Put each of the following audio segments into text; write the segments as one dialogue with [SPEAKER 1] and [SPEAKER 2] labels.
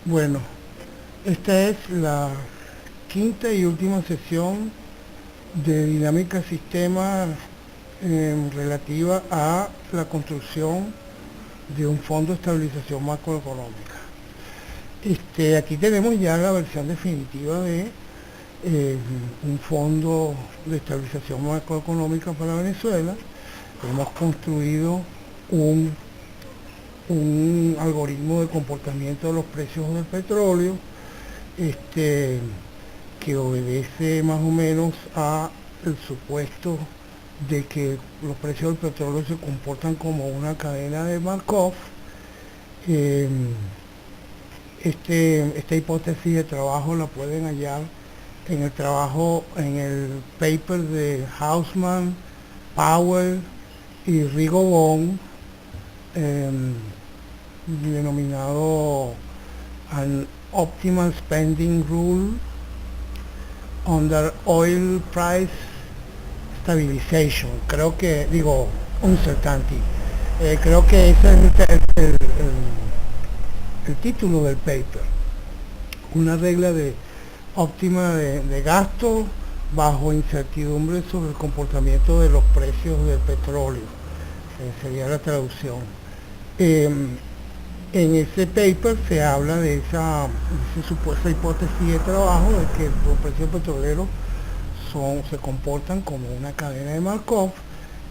[SPEAKER 1] Bueno, esta es la quinta y última sesión de dinámica sistema relativa a la construcción de un fondo de estabilización macroeconómica. Aquí tenemos ya la versión definitiva de un fondo de estabilización macroeconómica para Venezuela. Hemos construido un algoritmo de comportamiento de los precios del petróleo que obedece más o menos a el supuesto de que los precios del petróleo se comportan como una cadena de Markov. Esta hipótesis de trabajo la pueden hallar en el paper de Hausman, Powell y Rigobon, denominado An Optimal Spending Rule Under Oil Price Stabilization, Uncertainty. Creo que ese es el título del paper. Una regla óptima de gasto bajo incertidumbre sobre el comportamiento de los precios del petróleo, sería la traducción. En ese paper se habla de esa supuesta hipótesis de trabajo de que los precios petroleros se comportan como una cadena de Markov,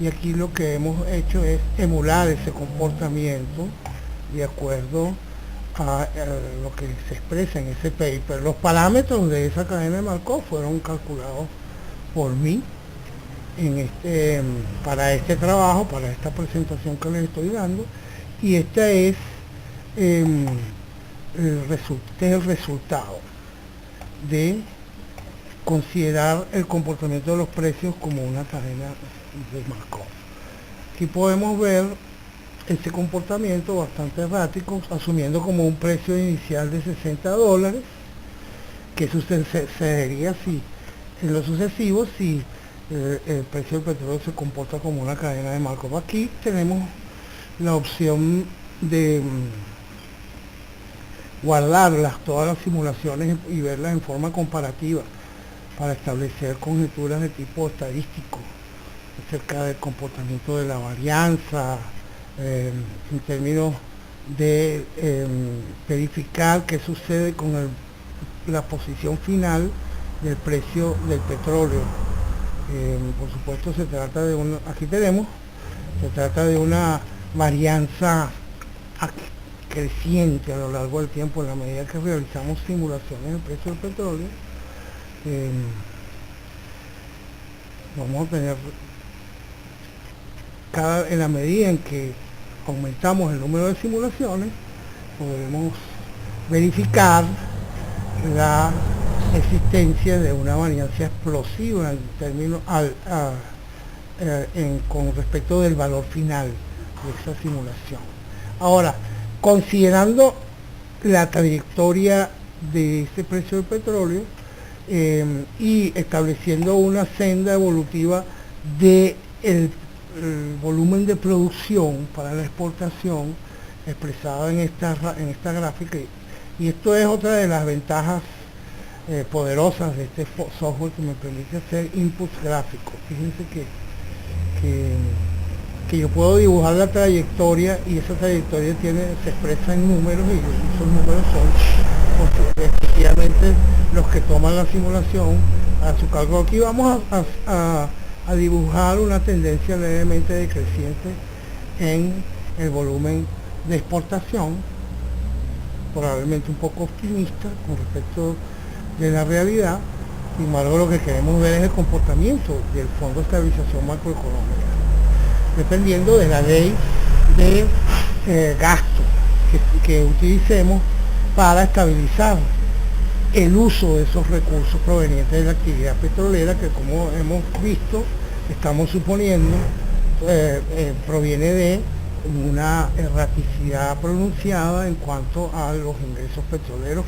[SPEAKER 1] y aquí lo que hemos hecho es emular ese comportamiento de acuerdo a lo que se expresa en ese paper. Los parámetros de esa cadena de Markov fueron calculados por mí para este trabajo, para esta presentación que les estoy dando, y este es el resultado de considerar el comportamiento de los precios como una cadena de Markov. Aquí podemos ver ese comportamiento bastante errático, asumiendo como un precio inicial de $60, que sucedería si en lo sucesivo si el precio del petróleo se comporta como una cadena de Markov. Aquí tenemos la opción de guardar todas las simulaciones y verlas en forma comparativa para establecer conjeturas de tipo estadístico acerca del comportamiento de la varianza, en términos de verificar qué sucede con la posición final del precio del petróleo. Por supuesto se trata de una varianza creciente a lo largo del tiempo en la medida que realizamos simulaciones del precio del petróleo. Vamos a tener en la medida en que aumentamos el número de simulaciones, podemos verificar la existencia de una varianza explosiva en términos con respecto del valor final de esa simulación. Ahora, considerando la trayectoria de ese precio del petróleo y estableciendo una senda evolutiva de el volumen de producción para la exportación expresada en esta gráfica, y esto es otra de las ventajas poderosas de este software, que me permite hacer inputs gráficos. Fíjense que yo puedo dibujar la trayectoria, y esa trayectoria se expresa en números, y esos números son efectivamente los que toman la simulación a su cálculo. Aquí vamos a dibujar una tendencia levemente decreciente en el volumen de exportación, probablemente un poco optimista con respecto de la realidad. Sin embargo, lo que queremos ver es el comportamiento del Fondo de Estabilización Macroeconómica, dependiendo de la ley de gasto que utilicemos para estabilizar el uso de esos recursos provenientes de la actividad petrolera, que, como hemos visto, estamos suponiendo proviene de una erraticidad pronunciada en cuanto a los ingresos petroleros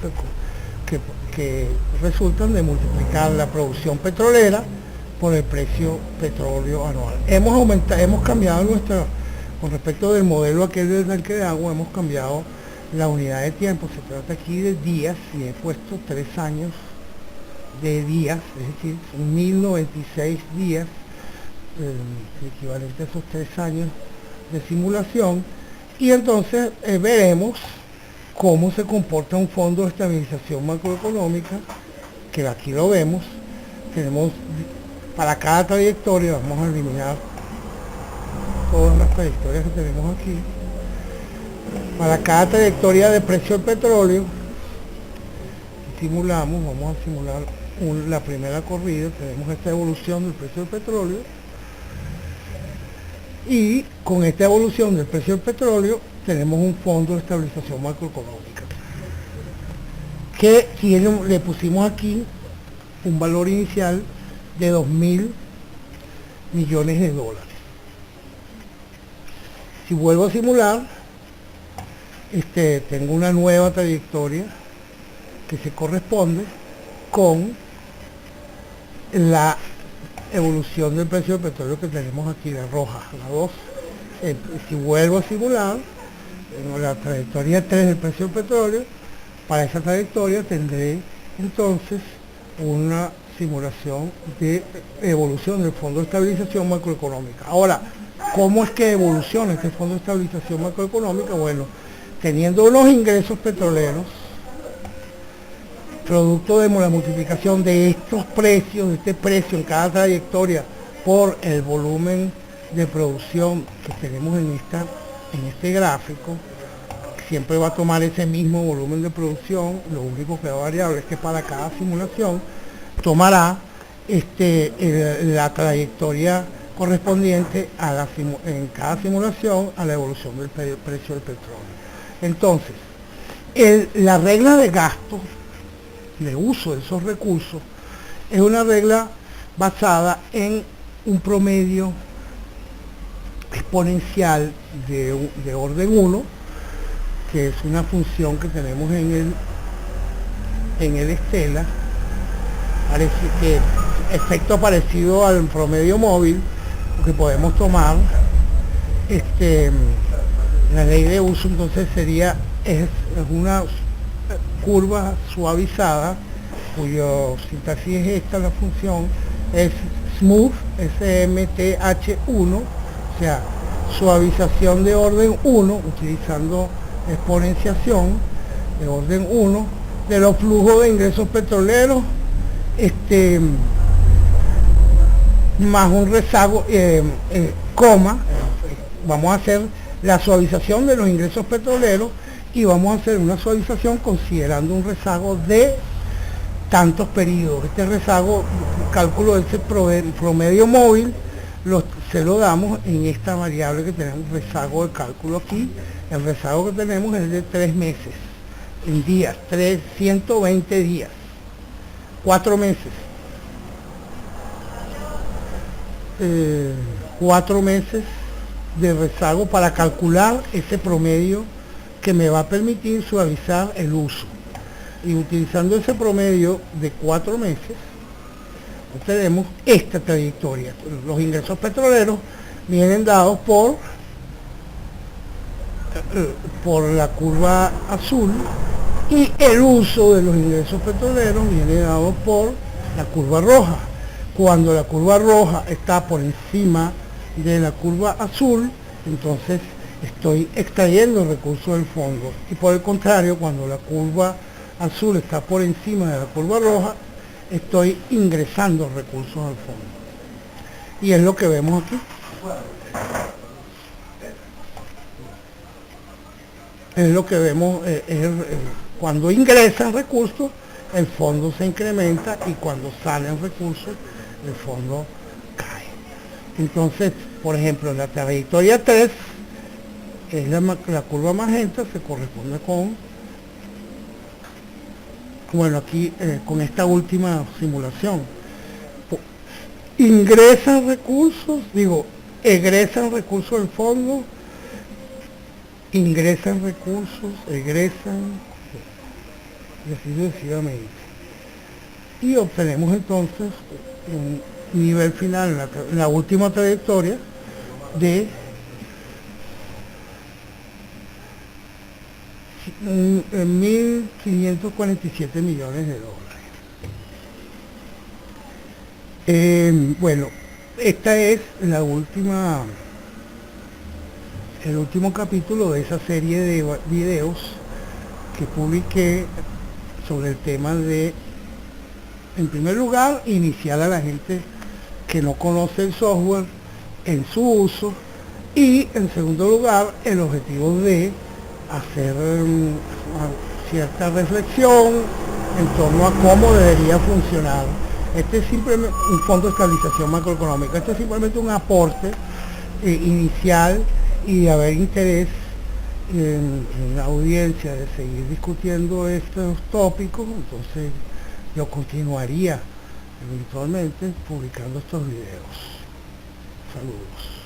[SPEAKER 1] que resultan de multiplicar la producción petrolera por el precio petróleo anual. Hemos cambiado con respecto del modelo aquel del tanque de agua, hemos cambiado La unidad de tiempo se trata aquí de días y he puesto 3 años de días, es decir, son 1096 días, equivalente a esos 3 años de simulación, y entonces veremos cómo se comporta un fondo de estabilización macroeconómica, que aquí lo vemos. Tenemos para cada trayectoria, vamos a eliminar todas las trayectorias que tenemos aquí. Para cada trayectoria de precio del petróleo, simulamos, vamos a simular la primera corrida, tenemos esta evolución del precio del petróleo, y con esta evolución del precio del petróleo tenemos un fondo de estabilización macroeconómica que le pusimos aquí un valor inicial de 2.000 millones de dólares. Si vuelvo a simular, tengo una nueva trayectoria que se corresponde con la evolución del precio del petróleo que tenemos aquí, la roja, la 2. Si vuelvo a simular, tengo la trayectoria 3 del precio del petróleo. Para esa trayectoria tendré entonces una simulación de evolución del Fondo de Estabilización Macroeconómica. Ahora, ¿cómo es que evoluciona este Fondo de Estabilización Macroeconómica? Bueno, teniendo unos ingresos petroleros, producto de la multiplicación de estos precios, de este precio en cada trayectoria por el volumen de producción que tenemos en este gráfico, siempre va a tomar ese mismo volumen de producción. Lo único que va a variar es que para cada simulación tomará la trayectoria correspondiente en cada simulación a la evolución del precio del petróleo. Entonces, la regla de gasto, de uso de esos recursos, es una regla basada en un promedio exponencial de orden 1, que es una función que tenemos en el Stella, parece que efecto parecido al promedio móvil, que podemos tomar la ley de uso. Entonces es una curva suavizada, cuyo sintaxis es esta, la función es smooth, SMTH1, o sea, suavización de orden 1, utilizando exponenciación de orden 1 de los flujos de ingresos petroleros, más un rezago, vamos a hacer la suavización de los ingresos petroleros y vamos a hacer una suavización considerando un rezago de tantos periodos. Este rezago, cálculo de ese promedio móvil, se lo damos en esta variable que tenemos, rezago de cálculo aquí. El rezago que tenemos es de 3 meses, en días, 120 días, 4 meses. 4 meses de rezago para calcular ese promedio que me va a permitir suavizar el uso. Y utilizando ese promedio de 4 meses, tenemos esta trayectoria. Los ingresos petroleros vienen dados por la curva azul, y el uso de los ingresos petroleros viene dado por la curva roja. Cuando la curva roja está por encima de la curva azul, entonces estoy extrayendo recursos del fondo, y por el contrario, cuando la curva azul está por encima de la curva roja, estoy ingresando recursos al fondo. Y es lo que vemos aquí. Es lo que vemos, cuando ingresan recursos, el fondo se incrementa, y cuando salen recursos, el fondo cae. Entonces, por ejemplo, la trayectoria 3, que es la curva magenta, se corresponde con, bueno, aquí con esta última simulación. Ingresan recursos, egresan recursos del fondo, ingresan recursos, egresan, y así sucesivamente. Y obtenemos entonces un nivel final en la última trayectoria de en 1.547 millones de dólares. Bueno, esta es la última, el último capítulo de esa serie de videos que publiqué sobre el tema de, en primer lugar, iniciar a la gente que no conoce el software en su uso, y en segundo lugar el objetivo de hacer cierta reflexión en torno a cómo debería funcionar. Este es simplemente un fondo de estabilización macroeconómica, este es simplemente un aporte inicial, y de haber interés en la audiencia de seguir discutiendo estos tópicos, entonces yo continuaría eventualmente publicando estos videos. Saludos.